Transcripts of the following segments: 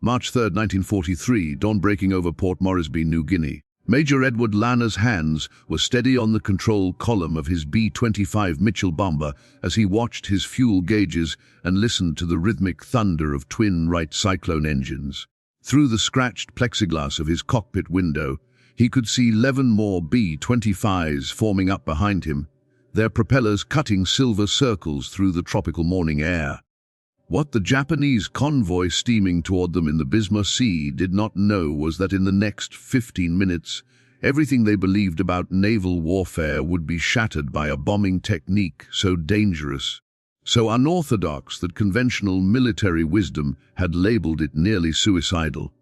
March 3, 1943, dawn breaking over Port Moresby, New Guinea. Major Edward Lanner's hands were steady on the control column of his B-25 Mitchell bomber as he watched his fuel gauges and listened to the rhythmic thunder of twin Wright Cyclone engines. Through the scratched plexiglass of his cockpit window, he could see 11 more B-25s forming up behind him, their propellers cutting silver circles through the tropical morning air. What the Japanese convoy steaming toward them in the Bismarck Sea did not know was that in the next 15 minutes, everything they believed about naval warfare would be shattered by a bombing technique so dangerous, so unorthodox that conventional military wisdom had labeled it nearly suicidal.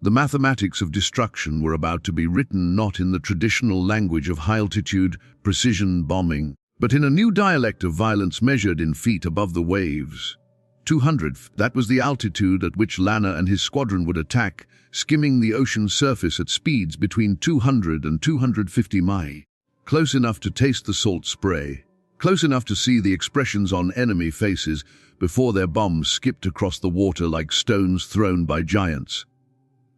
The mathematics of destruction were about to be written not in the traditional language of high-altitude, precision bombing, but in a new dialect of violence measured in feet above the waves. 200, that was the altitude at which Lanner and his squadron would attack, skimming the ocean surface at speeds between 200 and 250 miles. Close enough to taste the salt spray, close enough to see the expressions on enemy faces before their bombs skipped across the water like stones thrown by giants.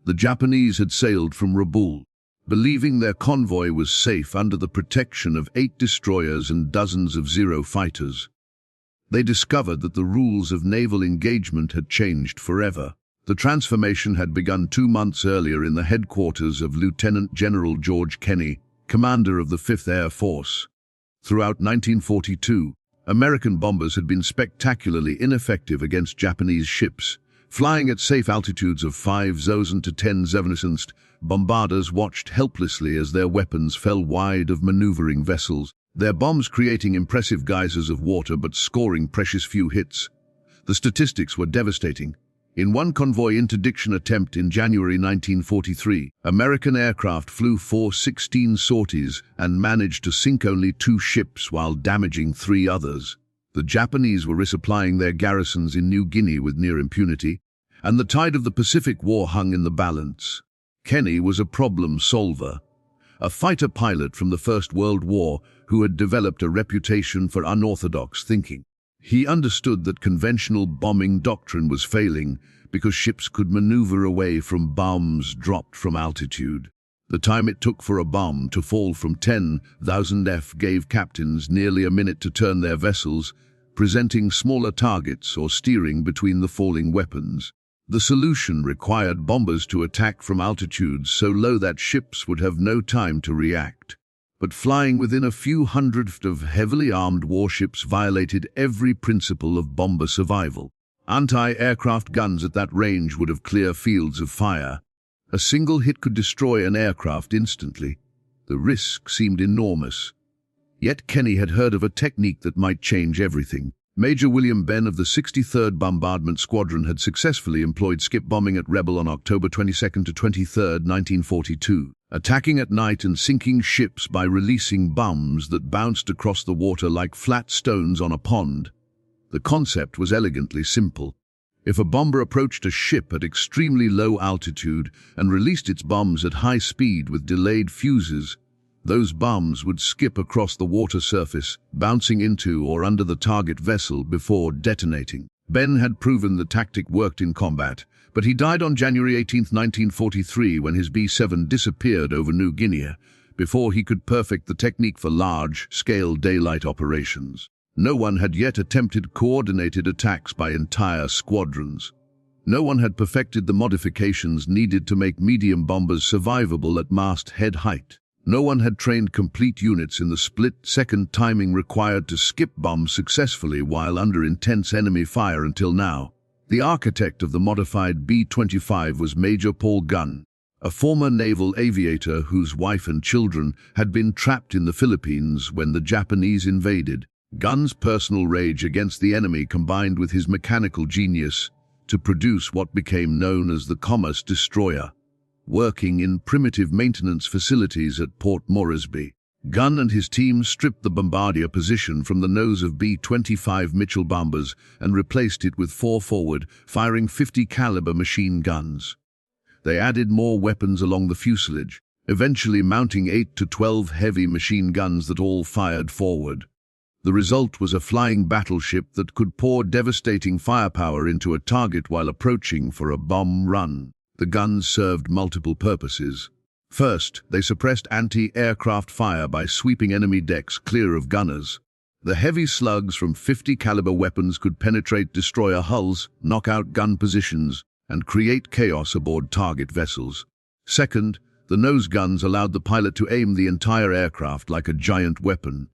The Japanese had sailed from Rabaul, believing their convoy was safe under the protection of 8 destroyers and dozens of Zero fighters. They discovered that the rules of naval engagement had changed forever. The transformation had begun 2 months earlier in the headquarters of Lieutenant General George Kenney, commander of the 5th Air Force. Throughout 1942, American bombers had been spectacularly ineffective against Japanese ships. Flying at safe altitudes of 5,000 to 10,000, bombarders watched helplessly as their weapons fell wide of maneuvering vessels, their bombs creating impressive geysers of water but scoring precious few hits. The statistics were devastating. In one convoy interdiction attempt in January 1943, American aircraft flew 416 sorties and managed to sink only 2 ships while damaging 3 others. The Japanese were resupplying their garrisons in New Guinea with near impunity, and the tide of the Pacific War hung in the balance. Kenney was a problem solver, a fighter pilot from the First World War who had developed a reputation for unorthodox thinking. He understood that conventional bombing doctrine was failing because ships could maneuver away from bombs dropped from altitude. The time it took for a bomb to fall from 10,000 F gave captains nearly a minute to turn their vessels, presenting smaller targets or steering between the falling weapons. The solution required bombers to attack from altitudes so low that ships would have no time to react. But flying within a few hundred of heavily armed warships violated every principle of bomber survival. Anti-aircraft guns at that range would have clear fields of fire. A single hit could destroy an aircraft instantly. The risk seemed enormous. Yet Kenney had heard of a technique that might change everything. Major William Benn of the 63rd Bombardment Squadron had successfully employed skip bombing at Rebel on October 22 to 23, 1942, attacking at night and sinking ships by releasing bombs that bounced across the water like flat stones on a pond. The concept was elegantly simple. If a bomber approached a ship at extremely low altitude and released its bombs at high speed with delayed fuses, those bombs would skip across the water surface, bouncing into or under the target vessel before detonating. Ben had proven the tactic worked in combat, but he died on January 18, 1943, when his B-7 disappeared over New Guinea, before he could perfect the technique for large-scale daylight operations. No one had yet attempted coordinated attacks by entire squadrons. No one had perfected the modifications needed to make medium bombers survivable at masthead height. No one had trained complete units in the split-second timing required to skip bombs successfully while under intense enemy fire until now. The architect of the modified B-25 was Major Paul Gunn, a former naval aviator whose wife and children had been trapped in the Philippines when the Japanese invaded. Gunn's personal rage against the enemy combined with his mechanical genius to produce what became known as the Commerce Destroyer. Working in primitive maintenance facilities at Port Moresby, Gunn and his team stripped the bombardier position from the nose of B-25 Mitchell bombers and replaced it with 4 forward-firing 50-caliber machine guns. They added more weapons along the fuselage, eventually mounting 8 to 12 heavy machine guns that all fired forward. The result was a flying battleship that could pour devastating firepower into a target while approaching for a bomb run. The guns served multiple purposes. First, they suppressed anti-aircraft fire by sweeping enemy decks clear of gunners. The heavy slugs from .50 caliber weapons could penetrate destroyer hulls, knock out gun positions, and create chaos aboard target vessels. Second, the nose guns allowed the pilot to aim the entire aircraft like a giant weapon.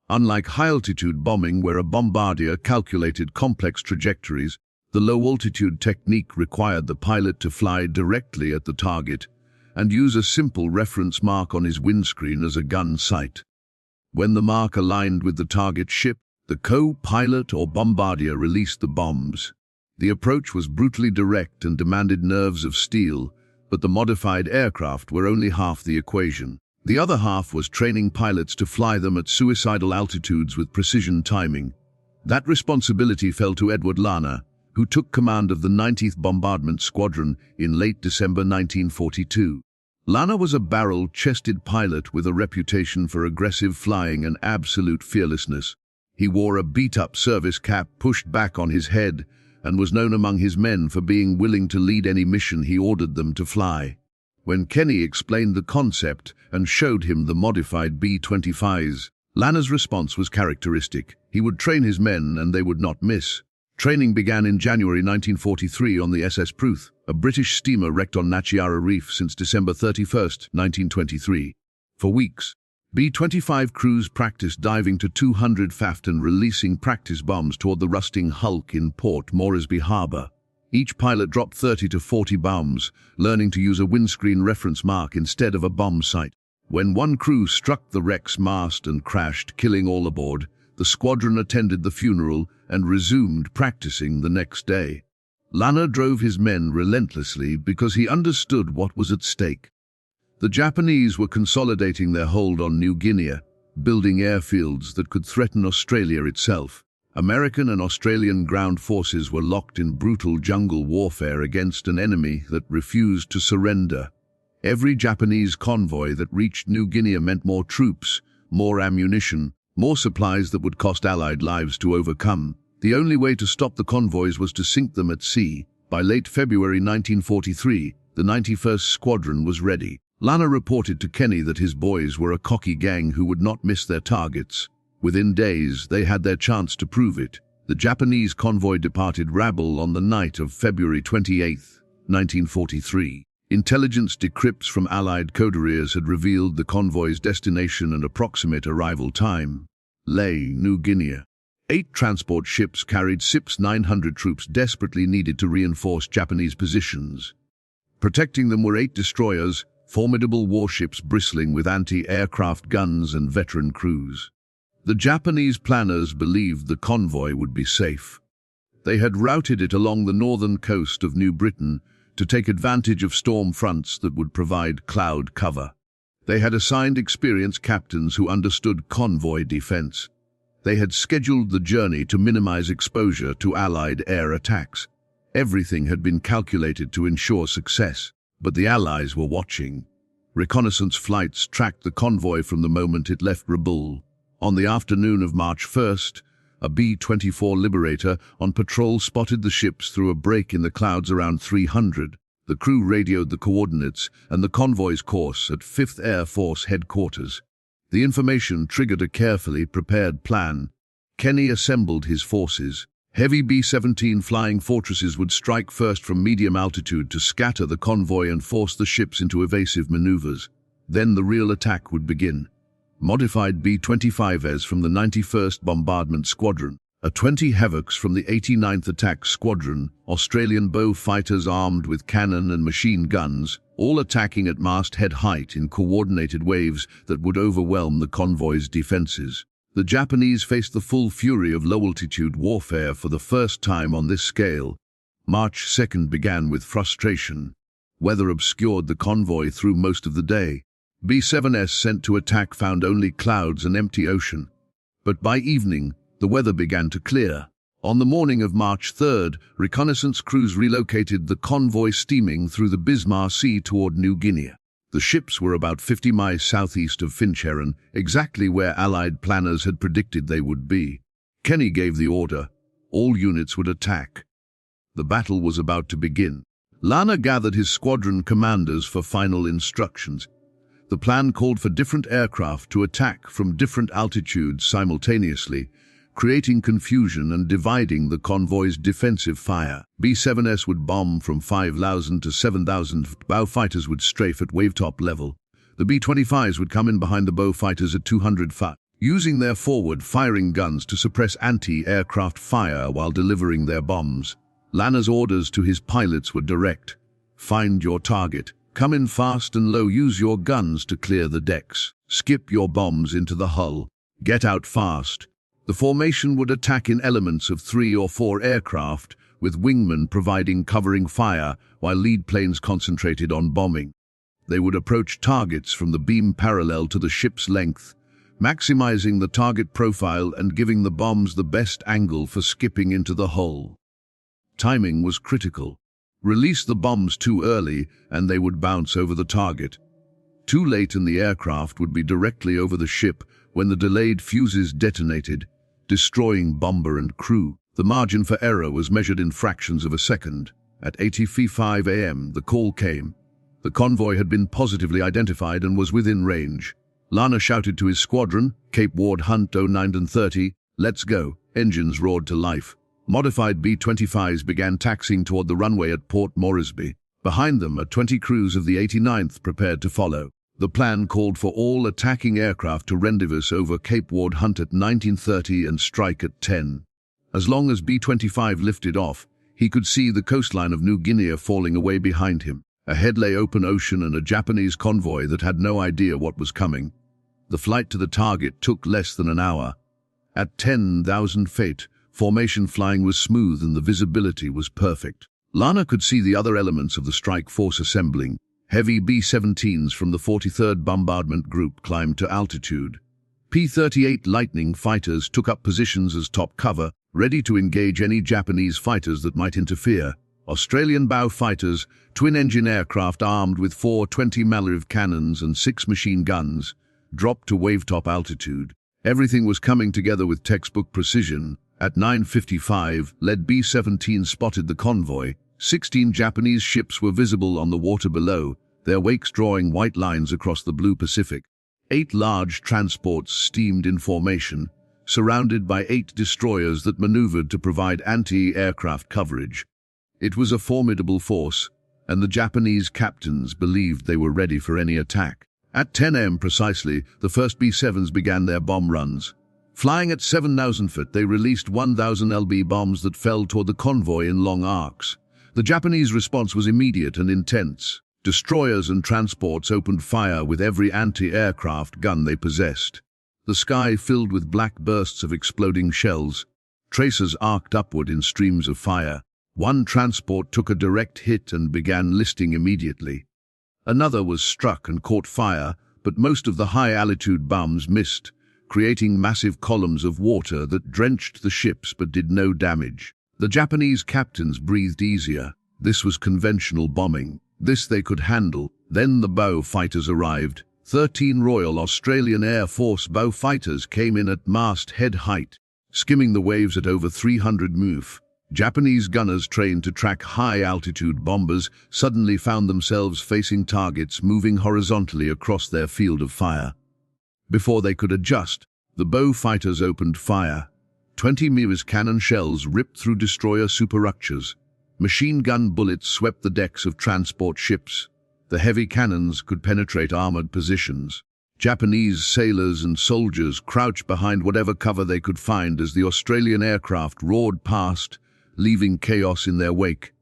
Unlike high-altitude bombing, where a bombardier calculated complex trajectories, the low-altitude technique required the pilot to fly directly at the target and use a simple reference mark on his windscreen as a gun sight. When the mark aligned with the target ship, the co-pilot or bombardier released the bombs. The approach was brutally direct and demanded nerves of steel, but the modified aircraft were only half the equation. The other half was training pilots to fly them at suicidal altitudes with precision timing. That responsibility fell to Edward Lana, who took command of the 90th Bombardment Squadron in late December 1942. Lana was a barrel-chested pilot with a reputation for aggressive flying and absolute fearlessness. He wore a beat-up service cap pushed back on his head and was known among his men for being willing to lead any mission he ordered them to fly. When Kenny explained the concept and showed him the modified B-25s, Lana's response was characteristic. He would train his men and they would not miss. Training began in January 1943 on the SS Pruth, a British steamer wrecked on Nachiara Reef since December 31, 1923. For weeks, B-25 crews practiced diving to 200 faft and releasing practice bombs toward the rusting hulk in Port Moresby Harbour. Each pilot dropped 30 to 40 bombs, learning to use a windscreen reference mark instead of a bomb sight. When one crew struck the wreck's mast and crashed, killing all aboard, the squadron attended the funeral and resumed practicing the next day. Lana drove his men relentlessly because he understood what was at stake. The Japanese were consolidating their hold on New Guinea, building airfields that could threaten Australia itself. American and Australian ground forces were locked in brutal jungle warfare against an enemy that refused to surrender. Every Japanese convoy that reached New Guinea meant more troops, more ammunition, more supplies that would cost Allied lives to overcome. The only way to stop the convoys was to sink them at sea. By late February 1943, the 91st Squadron was ready. Lana reported to Kenny that his boys were a cocky gang who would not miss their targets. Within days, they had their chance to prove it. The Japanese convoy departed Rabaul on the night of February 28, 1943. Intelligence decrypts from Allied couriers had revealed the convoy's destination and approximate arrival time. Lae, New Guinea. 8 transport ships carried SIP's 900 troops desperately needed to reinforce Japanese positions. Protecting them were 8 destroyers, formidable warships bristling with anti-aircraft guns and veteran crews. The Japanese planners believed the convoy would be safe. They had routed it along the northern coast of New Britain to take advantage of storm fronts that would provide cloud cover. They had assigned experienced captains who understood convoy defense. They had scheduled the journey to minimize exposure to Allied air attacks. Everything had been calculated to ensure success, but the Allies were watching. Reconnaissance flights tracked the convoy from the moment it left Rabaul. On the afternoon of March 1st, a B-24 Liberator on patrol spotted the ships through a break in the clouds around 300. The crew radioed the coordinates and the convoy's course at 5th Air Force headquarters. The information triggered a carefully prepared plan. Kenny assembled his forces. Heavy B-17 flying fortresses would strike first from medium altitude to scatter the convoy and force the ships into evasive maneuvers. Then the real attack would begin. Modified B-25s from the 91st Bombardment Squadron, a 20 Havocs from the 89th Attack Squadron, Australian bow fighters armed with cannon and machine guns, all attacking at masthead height in coordinated waves that would overwhelm the convoy's defenses. The Japanese faced the full fury of low-altitude warfare for the first time on this scale. March 2nd began with frustration. Weather obscured the convoy through most of the day. B-7s sent to attack found only clouds and empty ocean. But by evening, the weather began to clear. On the morning of March 3rd, reconnaissance crews relocated the convoy steaming through the Bismarck Sea toward New Guinea. The ships were about 50 miles southeast of Finchheron, exactly where Allied planners had predicted they would be. Kenny gave the order. All units would attack. The battle was about to begin. Lana gathered his squadron commanders for final instructions. The plan called for different aircraft to attack from different altitudes simultaneously, creating confusion and dividing the convoy's defensive fire. B-7S would bomb from 5,000 to 7,000. Bow fighters would strafe at wavetop level. The B-25s would come in behind the bow fighters at 200 feet, using their forward-firing guns to suppress anti-aircraft fire while delivering their bombs. Lana's orders to his pilots were direct. Find your target. Come in fast and low. Use your guns to clear the decks. Skip your bombs into the hull. Get out fast. The formation would attack in elements of 3 or 4 aircraft, with wingmen providing covering fire while lead planes concentrated on bombing. They would approach targets from the beam parallel to the ship's length, maximizing the target profile and giving the bombs the best angle for skipping into the hull. Timing was critical. Release the bombs too early and they would bounce over the target. Too late and the aircraft would be directly over the ship when the delayed fuses detonated, destroying bomber and crew. The margin for error was measured in fractions of a second. At 8:55 a.m., the call came. The convoy had been positively identified and was within range. Lana shouted to his squadron, Cape Ward Hunt 09 and 30, "Let's go." Engines roared to life. Modified B-25s began taxiing toward the runway at Port Moresby. Behind them, 20 crews of the 89th prepared to follow. The plan called for all attacking aircraft to rendezvous over Cape Ward Hunt at 19:30 and strike at 10. As long as B-25 lifted off, he could see the coastline of New Guinea falling away behind him. Ahead lay open ocean and a Japanese convoy that had no idea what was coming. The flight to the target took less than an hour. At 10,000 feet, formation flying was smooth and the visibility was perfect. Lana could see the other elements of the strike force assembling. Heavy B-17s from the 43rd Bombardment Group climbed to altitude. P-38 Lightning fighters took up positions as top cover, ready to engage any Japanese fighters that might interfere. Australian bow fighters, twin-engine aircraft armed with 4 20-mm cannons and 6 machine guns, dropped to wavetop altitude. Everything was coming together with textbook precision. At 9:55, lead B-17 spotted the convoy. 16 Japanese ships were visible on the water below, their wakes drawing white lines across the blue Pacific. 8 large transports steamed in formation, surrounded by 8 destroyers that maneuvered to provide anti-aircraft coverage. It was a formidable force, and the Japanese captains believed they were ready for any attack. At 10 a.m. precisely, the first B-7s began their bomb runs. Flying at 7,000 feet, they released 1,000 lb bombs that fell toward the convoy in long arcs. The Japanese response was immediate and intense. Destroyers and transports opened fire with every anti-aircraft gun they possessed. The sky filled with black bursts of exploding shells. Tracers arced upward in streams of fire. One transport took a direct hit and began listing immediately. Another was struck and caught fire, but most of the high-altitude bombs missed, creating massive columns of water that drenched the ships but did no damage. The Japanese captains breathed easier. This was conventional bombing. This they could handle. Then the bow fighters arrived. 13 Royal Australian Air Force bow fighters came in at mast-head height, skimming the waves at over 300 mph. Japanese gunners trained to track high-altitude bombers suddenly found themselves facing targets moving horizontally across their field of fire. Before they could adjust, the bow fighters opened fire. 20 mm cannon shells ripped through destroyer superstructures. Machine gun bullets swept the decks of transport ships. The heavy cannons could penetrate armored positions. Japanese sailors and soldiers crouched behind whatever cover they could find as the Australian aircraft roared past, leaving chaos in their wake.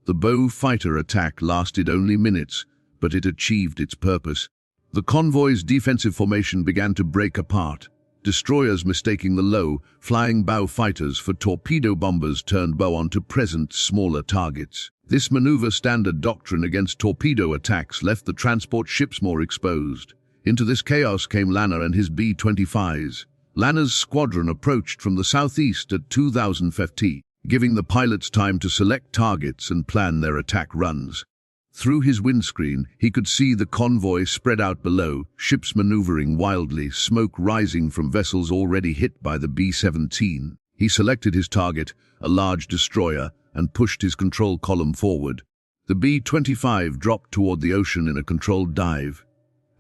The bow fighter attack lasted only minutes, but it achieved its purpose. The convoy's defensive formation began to break apart. Destroyers mistaking the low-flying bow fighters for torpedo bombers turned bow onto present smaller targets. This maneuver standard doctrine against torpedo attacks left the transport ships more exposed. Into this chaos came Lana and his B-25s. Lana's squadron approached from the southeast at 2,000 feet, giving the pilots time to select targets and plan their attack runs. Through his windscreen, he could see the convoy spread out below, ships maneuvering wildly, smoke rising from vessels already hit by the B-17. He selected his target, a large destroyer, and pushed his control column forward. The B-25 dropped toward the ocean in a controlled dive.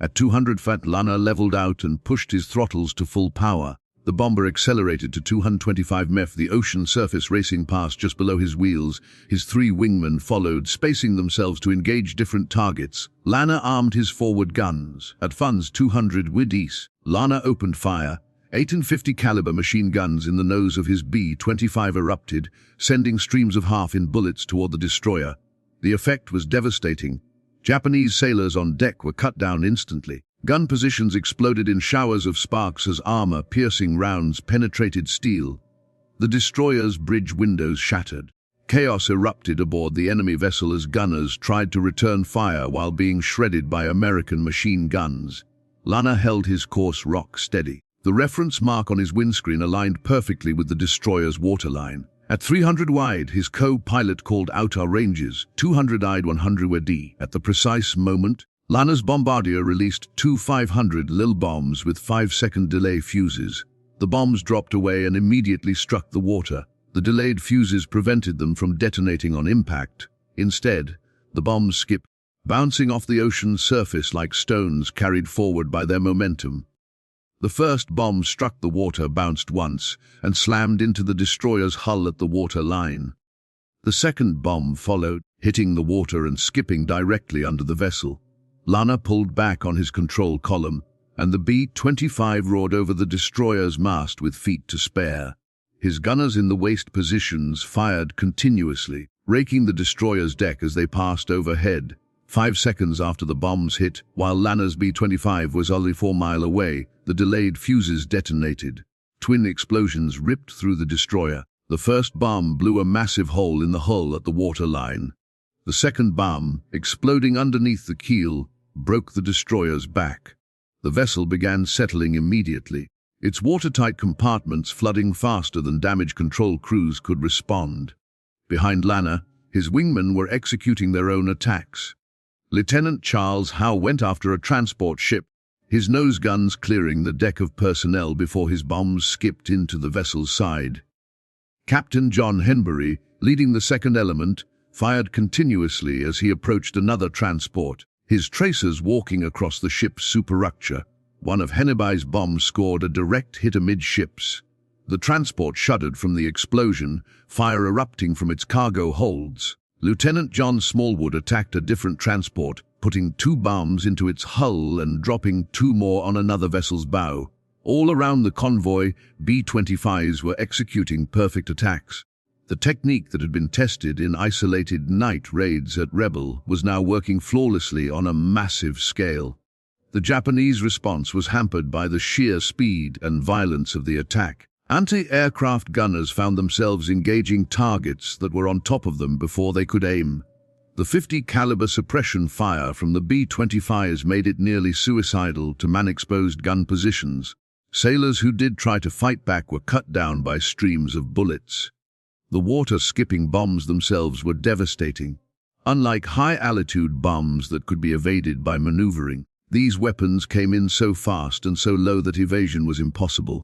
At 200 feet, Lana leveled out and pushed his throttles to full power. The bomber accelerated to 225 mph, the ocean surface racing past just below his wheels. His three wingmen followed, spacing themselves to engage different targets. Lana armed his forward guns. At funds 200 widis, Lana opened fire. 850 caliber machine guns in the nose of his B-25 erupted, sending streams of half-in bullets toward the destroyer. The effect was devastating. Japanese sailors on deck were cut down instantly. Gun positions exploded in showers of sparks as armor-piercing rounds penetrated steel. The destroyer's bridge windows shattered. Chaos erupted aboard the enemy vessel as gunners tried to return fire while being shredded by American machine guns. Lana held his course rock steady. The reference mark on his windscreen aligned perfectly with the destroyer's waterline. At 300 wide, his co-pilot called out our ranges, 200-eyed 100 WD. At the precise moment, Lana's bombardier released two 500 Lil bombs with 5-second delay fuses. The bombs dropped away and immediately struck the water. The delayed fuses prevented them from detonating on impact. Instead, the bombs skipped, bouncing off the ocean's surface like stones carried forward by their momentum. The first bomb struck the water, bounced once, and slammed into the destroyer's hull at the water line. The second bomb followed, hitting the water and skipping directly under the vessel. Lana pulled back on his control column, and the B-25 roared over the destroyer's mast with feet to spare. His gunners in the waist positions fired continuously, raking the destroyer's deck as they passed overhead. 5 seconds after the bombs hit, while Lana's B-25 was only 4 miles away, the delayed fuses detonated. Twin explosions ripped through the destroyer. The first bomb blew a massive hole in the hull at the waterline. The second bomb, exploding underneath the keel, broke the destroyer's back. The vessel began settling immediately, its watertight compartments flooding faster than damage control crews could respond. Behind Lana, his wingmen were executing their own attacks. Lieutenant Charles Howe went after a transport ship, his nose guns clearing the deck of personnel before his bombs skipped into the vessel's side. Captain John Henbury, leading the second element, fired continuously as he approached another transport, his tracers walking across the ship's superstructure. One of Henneby's bombs scored a direct hit amidships. The transport shuddered from the explosion, fire erupting from its cargo holds. Lieutenant John Smallwood attacked a different transport, putting 2 bombs into its hull and dropping 2 more on another vessel's bow. All around the convoy, B-25s were executing perfect attacks. The technique that had been tested in isolated night raids at Rebel was now working flawlessly on a massive scale. The Japanese response was hampered by the sheer speed and violence of the attack. Anti-aircraft gunners found themselves engaging targets that were on top of them before they could aim. The 50 caliber suppression fire from the B-25s made it nearly suicidal to man exposed gun positions. Sailors who did try to fight back were cut down by streams of bullets. The water-skipping bombs themselves were devastating. Unlike high-altitude bombs that could be evaded by maneuvering, these weapons came in so fast and so low that evasion was impossible.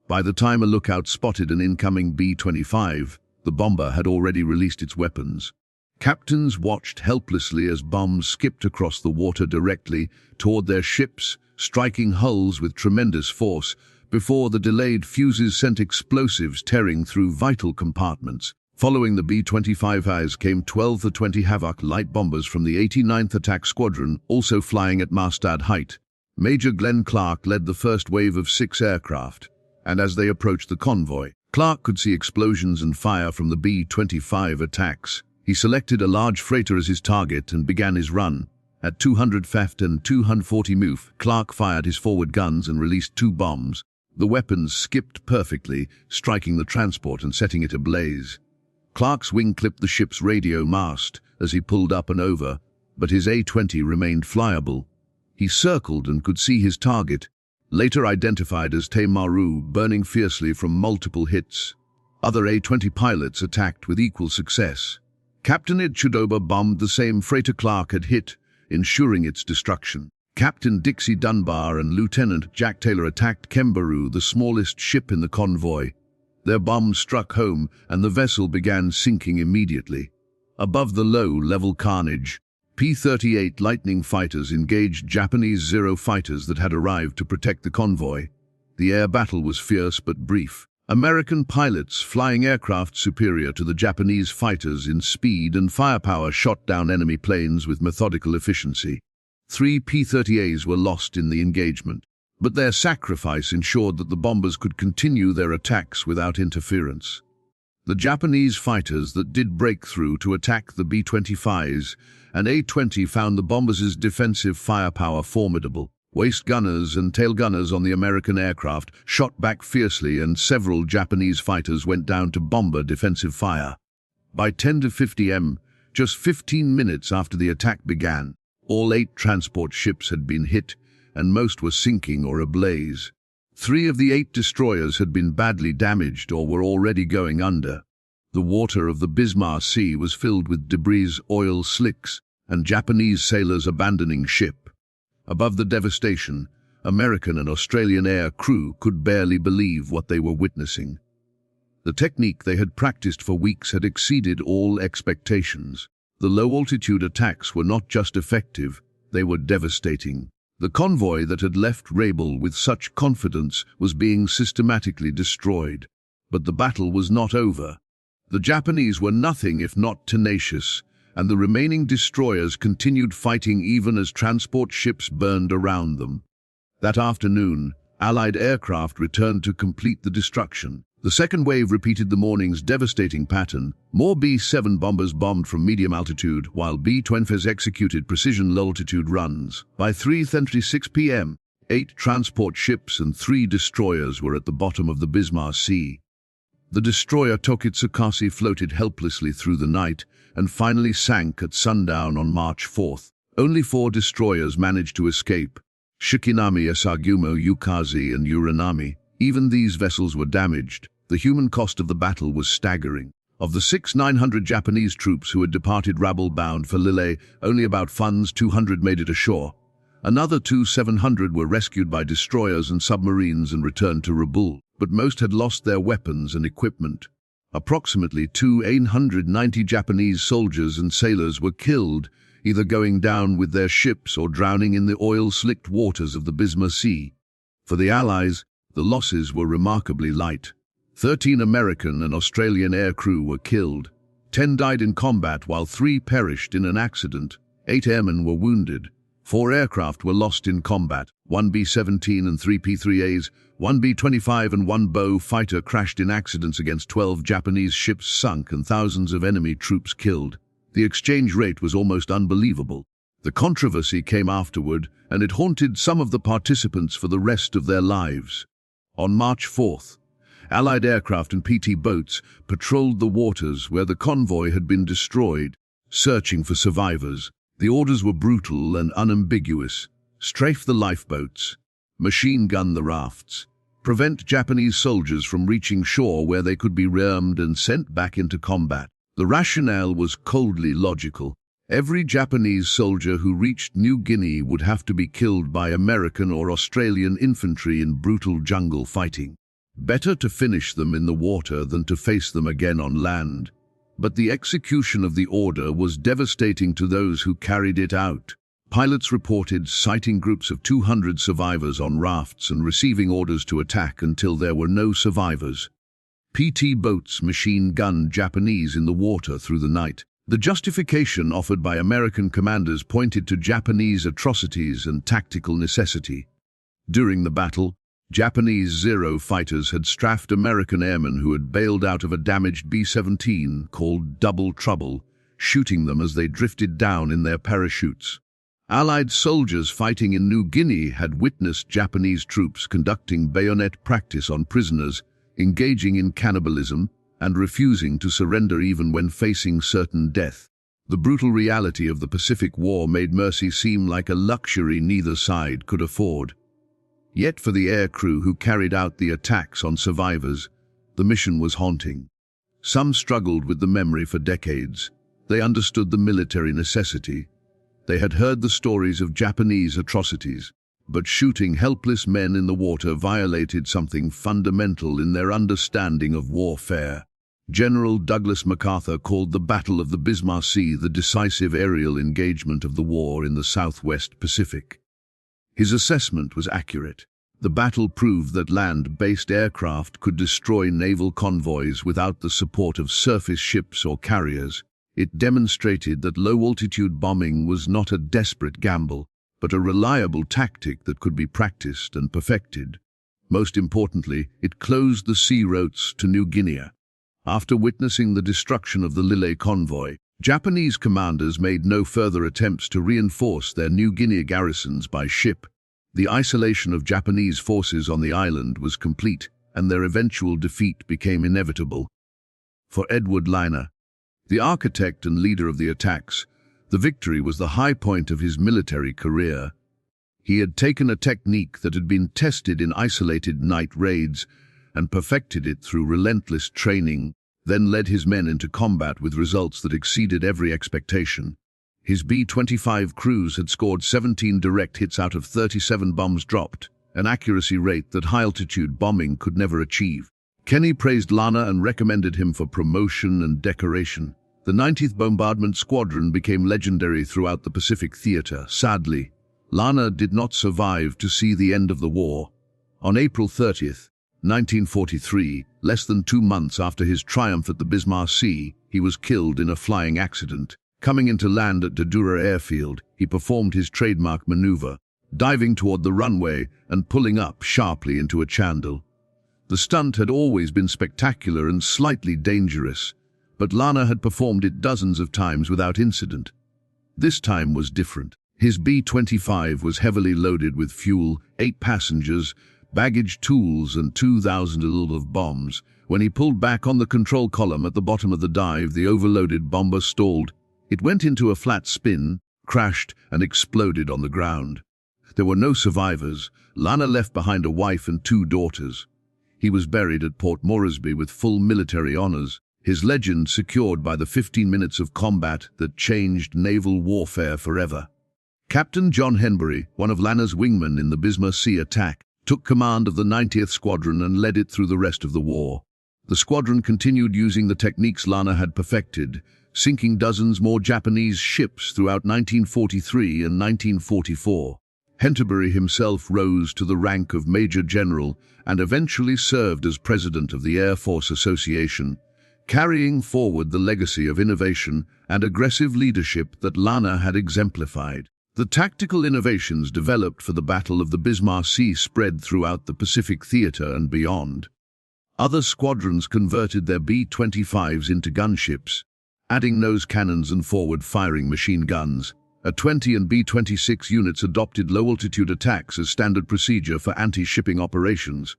By the time a lookout spotted an incoming B-25, the bomber had already released its weapons. Captains watched helplessly as bombs skipped across the water directly toward their ships, striking hulls with tremendous force, before the delayed fuses sent explosives tearing through vital compartments. Following the B-25Is came 12 to 20 Havoc light bombers from the 89th Attack Squadron, also flying at masthead height. Major Glenn Clark led the first wave of 6 aircraft, and as they approached the convoy, Clark could see explosions and fire from the B-25 attacks. He selected a large freighter as his target and began his run. At 200 feft and 240 MUF, Clark fired his forward guns and released 2 bombs. The weapons skipped perfectly, striking the transport and setting it ablaze. Clark's wing clipped the ship's radio mast as he pulled up and over, but his A-20 remained flyable. He circled and could see his target, later identified as Teimaru, burning fiercely from multiple hits. Other A-20 pilots attacked with equal success. Captain Ichidoba bombed the same freighter Clark had hit, ensuring its destruction. Captain Dixie Dunbar and Lieutenant Jack Taylor attacked Kembaru, the smallest ship in the convoy. Their bombs struck home, and the vessel began sinking immediately. Above the low-level carnage, P-38 Lightning fighters engaged Japanese Zero fighters that had arrived to protect the convoy. The air battle was fierce but brief. American pilots flying aircraft superior to the Japanese fighters in speed and firepower shot down enemy planes with methodical efficiency. 3 P-30As were lost in the engagement, but their sacrifice ensured that the bombers could continue their attacks without interference. The Japanese fighters that did break through to attack the B-25s and A-20 found the bombers' defensive firepower formidable. Waist gunners and tail gunners on the American aircraft shot back fiercely, and several Japanese fighters went down to bomber defensive fire. By 10:50 am, just 15 minutes after the attack began, all 8 transport ships had been hit, and most were sinking or ablaze. 3 of the 8 destroyers had been badly damaged or were already going under. The water of the Bismarck Sea was filled with debris, oil slicks, and Japanese sailors abandoning ship. Above the devastation, American and Australian air crew could barely believe what they were witnessing. The technique they had practiced for weeks had exceeded all expectations. The low-altitude attacks were not just effective, they were devastating. The convoy that had left Rabel with such confidence was being systematically destroyed. But the battle was not over. The Japanese were nothing if not tenacious, and the remaining destroyers continued fighting even as transport ships burned around them. That afternoon, Allied aircraft returned to complete the destruction. The second wave repeated the morning's devastating pattern. More B-7 bombers bombed from medium altitude, while B-20s executed precision low-altitude runs. By 3:36 p.m., 8 transport ships and 3 destroyers were at the bottom of the Bismarck Sea. The destroyer Tokitsukashi floated helplessly through the night and finally sank at sundown on March 4th. Only 4 destroyers managed to escape: Shikinami, Esagumo, Yukazi, and Uranami. Even these vessels were damaged. The human cost of the battle was staggering. Of the 900 Japanese troops who had departed Rabel-bound for Lille, only about 200 made it ashore. Another 700 were rescued by destroyers and submarines and returned to Rabaul, but most had lost their weapons and equipment. Approximately 890 Japanese soldiers and sailors were killed, either going down with their ships or drowning in the oil-slicked waters of the Bismarck Sea. For the Allies, the losses were remarkably light. 13 American and Australian aircrew were killed. 10 died in combat while 3 perished in an accident. 8 airmen were wounded. 4 aircraft were lost in combat. 1 B-17 and 3 P-3As, 1 B-25 and 1 Bo fighter crashed in accidents against 12 Japanese ships sunk and thousands of enemy troops killed. The exchange rate was almost unbelievable. The controversy came afterward, and it haunted some of the participants for the rest of their lives. On March 4th, Allied aircraft and PT boats patrolled the waters where the convoy had been destroyed, searching for survivors. The orders were brutal and unambiguous. Strafe the lifeboats, machine gun the rafts, prevent Japanese soldiers from reaching shore where they could be rearmed and sent back into combat. The rationale was coldly logical. Every Japanese soldier who reached New Guinea would have to be killed by American or Australian infantry in brutal jungle fighting. Better to finish them in the water than to face them again on land. But the execution of the order was devastating to those who carried it out. Pilots reported sighting groups of 200 survivors on rafts and receiving orders to attack until there were no survivors. PT boats machine-gunned Japanese in the water through the night. The justification offered by American commanders pointed to Japanese atrocities and tactical necessity. During the battle, Japanese Zero fighters had strafed American airmen who had bailed out of a damaged B-17 called Double Trouble, shooting them as they drifted down in their parachutes. Allied soldiers fighting in New Guinea had witnessed Japanese troops conducting bayonet practice on prisoners, engaging in cannibalism, and refusing to surrender even when facing certain death. The brutal reality of the Pacific War made mercy seem like a luxury neither side could afford. Yet for the aircrew who carried out the attacks on survivors, the mission was haunting. Some struggled with the memory for decades. They understood the military necessity. They had heard the stories of Japanese atrocities, but shooting helpless men in the water violated something fundamental in their understanding of warfare. General Douglas MacArthur called the Battle of the Bismarck Sea the decisive aerial engagement of the war in the Southwest Pacific. His assessment was accurate. The battle proved that land-based aircraft could destroy naval convoys without the support of surface ships or carriers. It demonstrated that low-altitude bombing was not a desperate gamble, but a reliable tactic that could be practiced and perfected. Most importantly, it closed the sea routes to New Guinea. After witnessing the destruction of the Lille convoy, Japanese commanders made no further attempts to reinforce their New Guinea garrisons by ship. The isolation of Japanese forces on the island was complete, and their eventual defeat became inevitable. For Edward Liner, the architect and leader of the attacks, the victory was the high point of his military career. He had taken a technique that had been tested in isolated night raids and perfected it through relentless training, then led his men into combat with results that exceeded every expectation. His B-25 crews had scored 17 direct hits out of 37 bombs dropped, an accuracy rate that high-altitude bombing could never achieve. Kenny praised Lana and recommended him for promotion and decoration. The 90th Bombardment Squadron became legendary throughout the Pacific Theater. Sadly, Lana did not survive to see the end of the war. On April 30th, 1943, less than 2 months after his triumph at the Bismarck Sea, he was killed in a flying accident. Coming into land at Dadura Airfield, he performed his trademark maneuver, diving toward the runway and pulling up sharply into a chandel. The stunt had always been spectacular and slightly dangerous, but Lana had performed it dozens of times without incident. This time was different. His B-25 was heavily loaded with fuel, 8 passengers, baggage, tools, and 2,000 of bombs. When he pulled back on the control column at the bottom of the dive, the overloaded bomber stalled. It went into a flat spin, crashed, and exploded on the ground. There were no survivors. Lana left behind a wife and 2 daughters. He was buried at Port Moresby with full military honors, his legend secured by the 15 minutes of combat that changed naval warfare forever. Captain John Henbury, one of Lana's wingmen in the Bismarck Sea attack, took command of the 90th Squadron and led it through the rest of the war. The squadron continued using the techniques Lana had perfected, sinking dozens more Japanese ships throughout 1943 and 1944. Henbury himself rose to the rank of Major General and eventually served as President of the Air Force Association, carrying forward the legacy of innovation and aggressive leadership that Lana had exemplified. The tactical innovations developed for the Battle of the Bismarck Sea spread throughout the Pacific Theater and beyond. Other squadrons converted their B-25s into gunships, adding nose cannons and forward-firing machine guns. A-20 and B-26 units adopted low-altitude attacks as standard procedure for anti-shipping operations.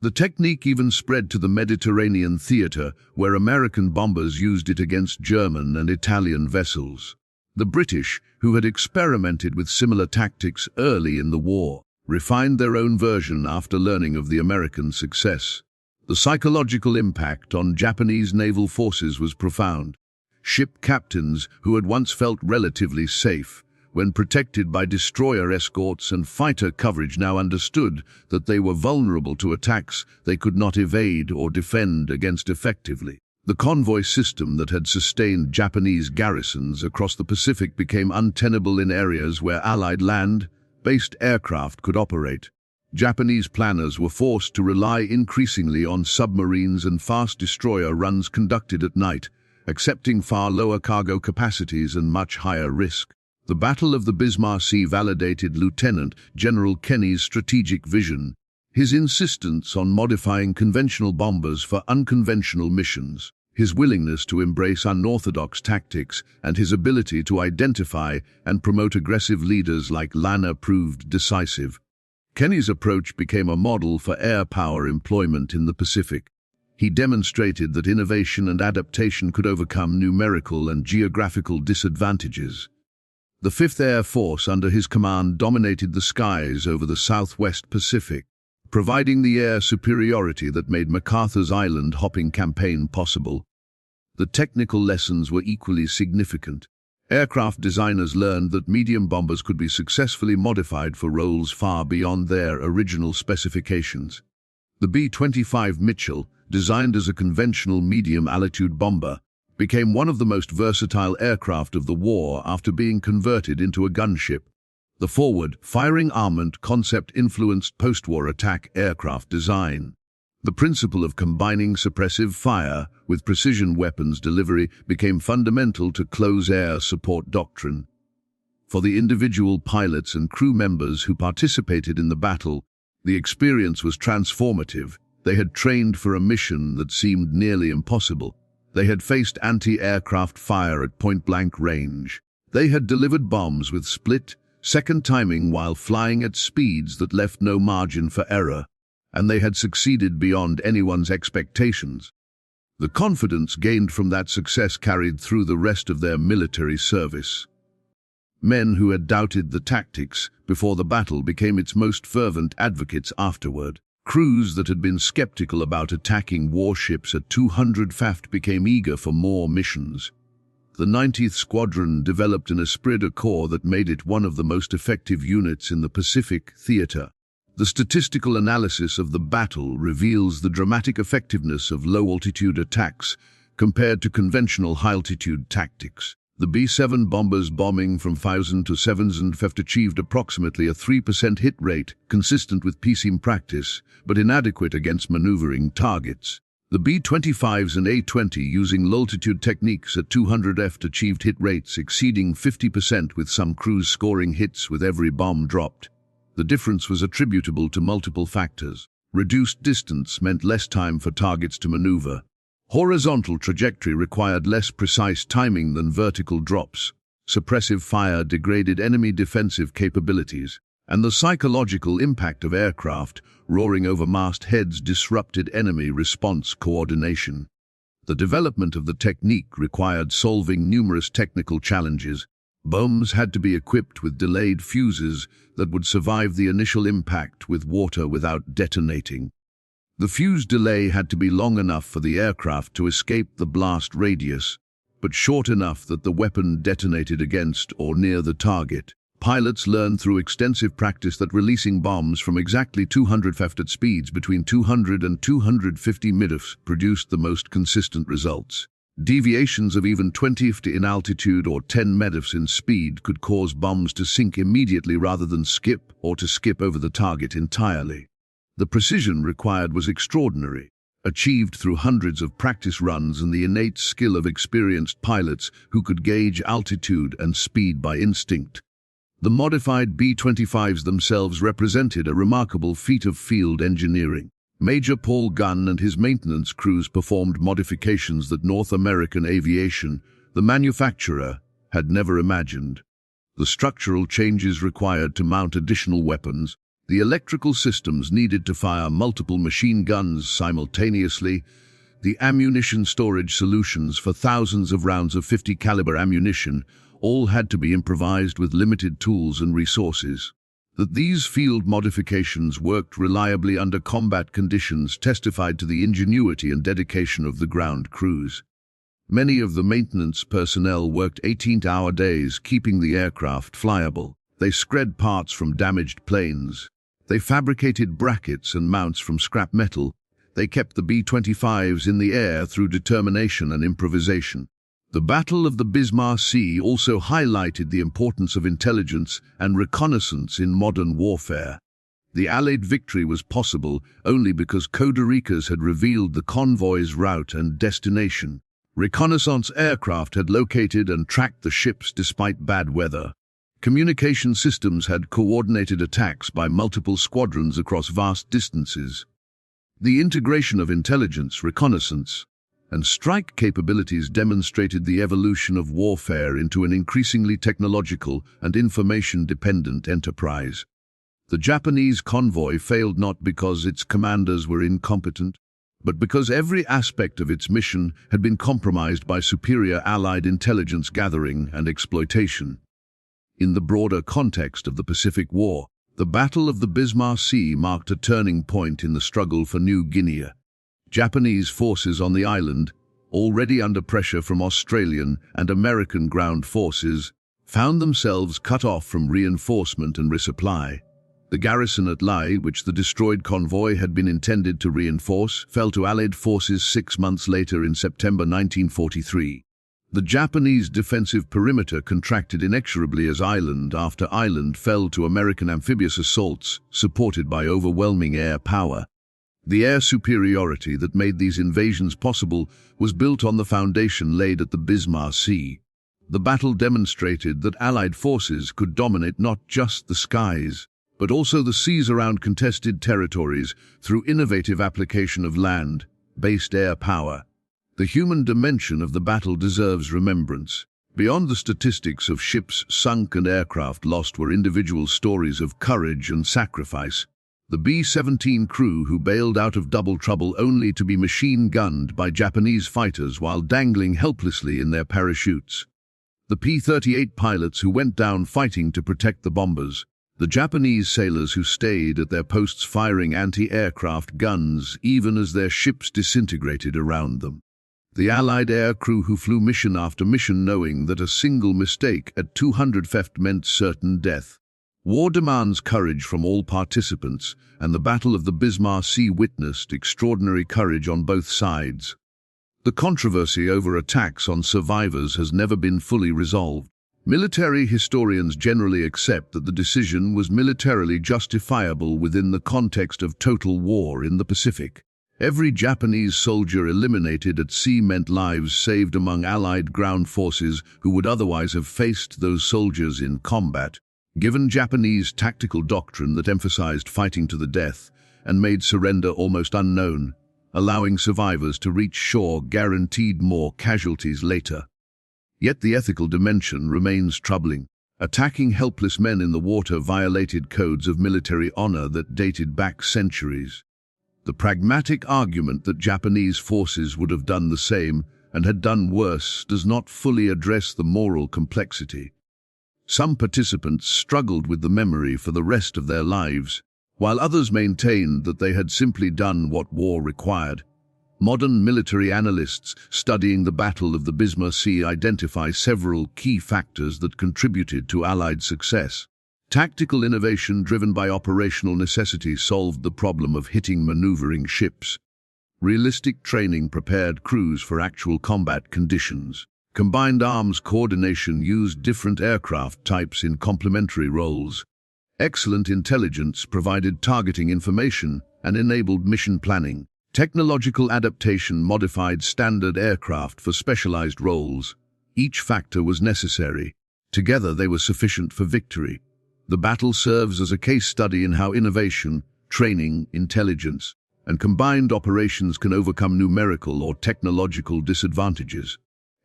The technique even spread to the Mediterranean theater, where American bombers used it against German and Italian vessels. The British, who had experimented with similar tactics early in the war, refined their own version after learning of the American success. The psychological impact on Japanese naval forces was profound. Ship captains, who had once felt relatively safe, when protected by destroyer escorts and fighter coverage, now understood that they were vulnerable to attacks they could not evade or defend against effectively. The convoy system that had sustained Japanese garrisons across the Pacific became untenable in areas where Allied land-based aircraft could operate. Japanese planners were forced to rely increasingly on submarines and fast destroyer runs conducted at night, accepting far lower cargo capacities and much higher risk. The Battle of the Bismarck Sea validated Lieutenant General Kenny's strategic vision, his insistence on modifying conventional bombers for unconventional missions, his willingness to embrace unorthodox tactics, and his ability to identify and promote aggressive leaders like Lana proved decisive. Kenny's approach became a model for air power employment in the Pacific. He demonstrated that innovation and adaptation could overcome numerical and geographical disadvantages. The 5th Air Force under his command dominated the skies over the Southwest Pacific, providing the air superiority that made MacArthur's island-hopping campaign possible. The technical lessons were equally significant. Aircraft designers learned that medium bombers could be successfully modified for roles far beyond their original specifications. The B-25 Mitchell, designed as a conventional medium-altitude bomber, became one of the most versatile aircraft of the war after being converted into a gunship. The forward-firing armament concept influenced post-war attack aircraft design. The principle of combining suppressive fire with precision weapons delivery became fundamental to close-air support doctrine. For the individual pilots and crew members who participated in the battle, the experience was transformative. They had trained for a mission that seemed nearly impossible. They had faced anti-aircraft fire at point-blank range. They had delivered bombs with split-second timing while flying at speeds that left no margin for error. And they had succeeded beyond anyone's expectations. The confidence gained from that success carried through the rest of their military service. Men who had doubted the tactics before the battle became its most fervent advocates afterward. Crews that had been skeptical about attacking warships at 200 ft became eager for more missions. The 90th Squadron developed an esprit de corps that made it one of the most effective units in the Pacific theater. The statistical analysis of the battle reveals the dramatic effectiveness of low-altitude attacks compared to conventional high-altitude tactics. The B-7 bombers bombing from 1,000 to 7,000 ft achieved approximately a 3% hit rate, consistent with peacetime practice, but inadequate against maneuvering targets. The B-25s and A-20 using low-altitude techniques at 200 ft achieved hit rates exceeding 50%, with some crews scoring hits with every bomb dropped. The difference was attributable to multiple factors. Reduced distance meant less time for targets to maneuver. Horizontal trajectory required less precise timing than vertical drops. Suppressive fire degraded enemy defensive capabilities, and the psychological impact of aircraft roaring over mastheads disrupted enemy response coordination. The development of the technique required solving numerous technical challenges. Bombs had to be equipped with delayed fuses that would survive the initial impact with water without detonating. The fuse delay had to be long enough for the aircraft to escape the blast radius, but short enough that the weapon detonated against or near the target. Pilots learned through extensive practice that releasing bombs from exactly 200 ft at speeds between 200 and 250 mph produced the most consistent results. Deviations of even 20 ft in altitude or 10 mph in speed could cause bombs to sink immediately rather than skip, or to skip over the target entirely. The precision required was extraordinary, achieved through hundreds of practice runs and the innate skill of experienced pilots who could gauge altitude and speed by instinct. The modified B-25s themselves represented a remarkable feat of field engineering. Major Paul Gunn and his maintenance crews performed modifications that North American aviation, the manufacturer, had never imagined. The structural changes required to mount additional weapons, the electrical systems needed to fire multiple machine guns simultaneously, the ammunition storage solutions for thousands of rounds of 50 caliber ammunition, all had to be improvised with limited tools and resources. That these field modifications worked reliably under combat conditions testified to the ingenuity and dedication of the ground crews. Many of the maintenance personnel worked 18-hour days, keeping the aircraft flyable. They scred parts from damaged planes. They fabricated brackets and mounts from scrap metal. They kept the B-25s in the air through determination and improvisation. The Battle of the Bismarck Sea also highlighted the importance of intelligence and reconnaissance in modern warfare. The Allied victory was possible only because coderikas had revealed the convoy's route and destination. Reconnaissance aircraft had located and tracked the ships despite bad weather. Communication systems had coordinated attacks by multiple squadrons across vast distances. The integration of intelligence, reconnaissance, and strike capabilities demonstrated the evolution of warfare into an increasingly technological and information-dependent enterprise. The Japanese convoy failed not because its commanders were incompetent, but because every aspect of its mission had been compromised by superior Allied intelligence gathering and exploitation. In the broader context of the Pacific War, the Battle of the Bismarck Sea marked a turning point in the struggle for New Guinea. Japanese forces on the island, already under pressure from Australian and American ground forces, found themselves cut off from reinforcement and resupply. The garrison at Lae, which the destroyed convoy had been intended to reinforce, fell to Allied forces 6 months later in September 1943. The Japanese defensive perimeter contracted inexorably as island after island fell to American amphibious assaults, supported by overwhelming air power. The air superiority that made these invasions possible was built on the foundation laid at the Bismarck Sea. The battle demonstrated that Allied forces could dominate not just the skies, but also the seas around contested territories through innovative application of land-based air power. The human dimension of the battle deserves remembrance. Beyond the statistics of ships sunk and aircraft lost were individual stories of courage and sacrifice. The B-17 crew who bailed out of double trouble only to be machine-gunned by Japanese fighters while dangling helplessly in their parachutes. The P-38 pilots who went down fighting to protect the bombers. The Japanese sailors who stayed at their posts firing anti-aircraft guns even as their ships disintegrated around them. The Allied air crew who flew mission after mission knowing that a single mistake at 200 feet meant certain death. War demands courage from all participants, and the Battle of the Bismarck Sea witnessed extraordinary courage on both sides. The controversy over attacks on survivors has never been fully resolved. Military historians generally accept that the decision was militarily justifiable within the context of total war in the Pacific. Every Japanese soldier eliminated at sea meant lives saved among Allied ground forces who would otherwise have faced those soldiers in combat. Given Japanese tactical doctrine that emphasized fighting to the death and made surrender almost unknown, allowing survivors to reach shore guaranteed more casualties later. Yet the ethical dimension remains troubling. Attacking helpless men in the water violated codes of military honor that dated back centuries. The pragmatic argument that Japanese forces would have done the same and had done worse does not fully address the moral complexity. Some participants struggled with the memory for the rest of their lives, while others maintained that they had simply done what war required. Modern military analysts studying the Battle of the Bismarck Sea identify several key factors that contributed to Allied success. Tactical innovation driven by operational necessity solved the problem of hitting maneuvering ships. Realistic training prepared crews for actual combat conditions. Combined arms coordination used different aircraft types in complementary roles. Excellent intelligence provided targeting information and enabled mission planning. Technological adaptation modified standard aircraft for specialized roles. Each factor was necessary. Together they were sufficient for victory. The battle serves as a case study in how innovation, training, intelligence, and combined operations can overcome numerical or technological disadvantages.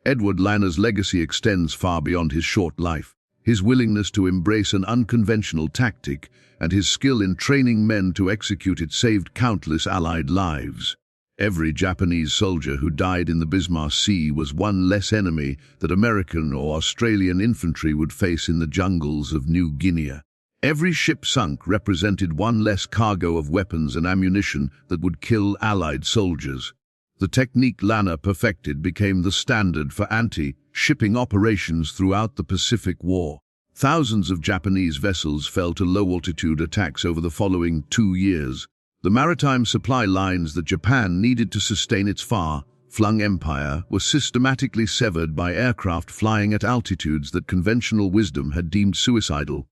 Edward Lanner's legacy extends far beyond his short life. His willingness to embrace an unconventional tactic and his skill in training men to execute it saved countless Allied lives. Every Japanese soldier who died in the Bismarck Sea was one less enemy that American or Australian infantry would face in the jungles of New Guinea. Every ship sunk represented one less cargo of weapons and ammunition that would kill Allied soldiers. The technique Lanner perfected became the standard for anti-shipping operations throughout the Pacific War. Thousands of Japanese vessels fell to low-altitude attacks over the following 2 years. The maritime supply lines that Japan needed to sustain its far-flung empire were systematically severed by aircraft flying at altitudes that conventional wisdom had deemed suicidal.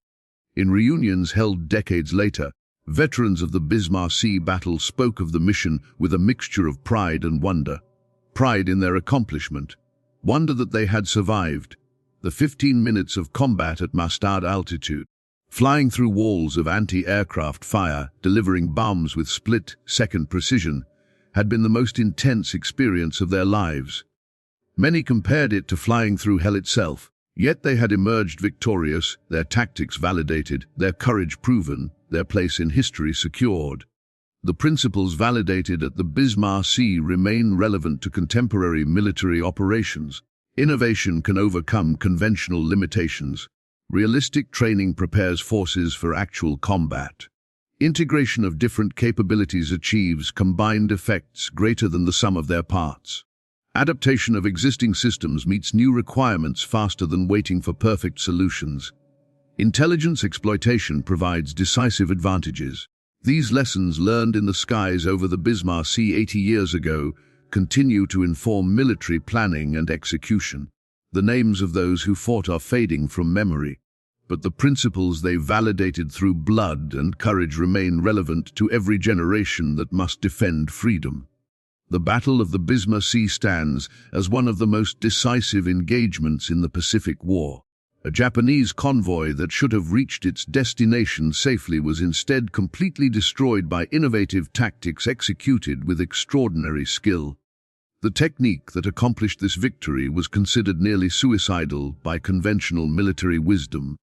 In reunions held decades later, veterans of the Bismarck Sea battle spoke of the mission with a mixture of pride and wonder. Pride in their accomplishment, wonder that they had survived. The 15 minutes of combat at Mustad altitude, flying through walls of anti-aircraft fire, delivering bombs with split-second precision, had been the most intense experience of their lives. Many compared it to flying through hell itself, yet they had emerged victorious, their tactics validated, their courage proven, their place in history secured. The principles validated at the Bismarck Sea remain relevant to contemporary military operations. Innovation can overcome conventional limitations. Realistic training prepares forces for actual combat. Integration of different capabilities achieves combined effects greater than the sum of their parts. Adaptation of existing systems meets new requirements faster than waiting for perfect solutions. Intelligence exploitation provides decisive advantages. These lessons learned in the skies over the Bismarck Sea 80 years ago continue to inform military planning and execution. The names of those who fought are fading from memory, but the principles they validated through blood and courage remain relevant to every generation that must defend freedom. The Battle of the Bismarck Sea stands as one of the most decisive engagements in the Pacific War. A Japanese convoy that should have reached its destination safely was instead completely destroyed by innovative tactics executed with extraordinary skill. The technique that accomplished this victory was considered nearly suicidal by conventional military wisdom.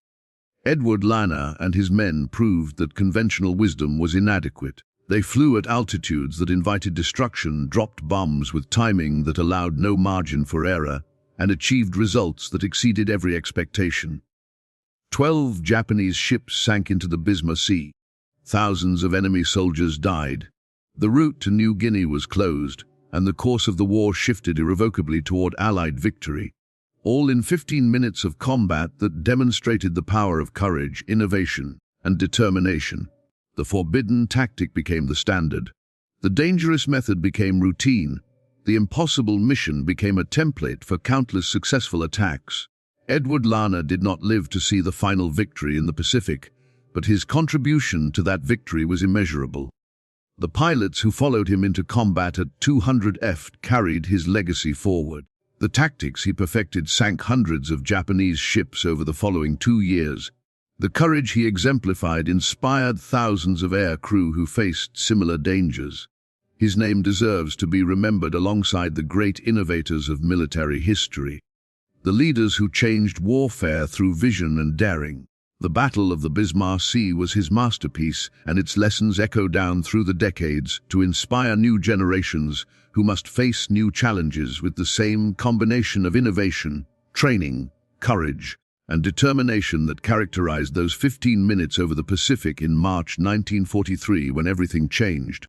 Edward Lanner and his men proved that conventional wisdom was inadequate. They flew at altitudes that invited destruction, dropped bombs with timing that allowed no margin for error, and achieved results that exceeded every expectation. 12 Japanese ships sank into the Bismarck Sea. Thousands of enemy soldiers died. The route to New Guinea was closed, and the course of the war shifted irrevocably toward Allied victory, all in 15 minutes of combat that demonstrated the power of courage, innovation, and determination. The forbidden tactic became the standard. The dangerous method became routine. The impossible mission became a template for countless successful attacks. Edward Lanner did not live to see the final victory in the Pacific, but his contribution to that victory was immeasurable. The pilots who followed him into combat at 200ft carried his legacy forward. The tactics he perfected sank hundreds of Japanese ships over the following 2 years. The courage he exemplified inspired thousands of air crew who faced similar dangers. His name deserves to be remembered alongside the great innovators of military history, the leaders who changed warfare through vision and daring. The Battle of the Bismarck Sea was his masterpiece, and its lessons echo down through the decades to inspire new generations who must face new challenges with the same combination of innovation, training, courage, and determination that characterized those 15 minutes over the Pacific in March 1943 when everything changed.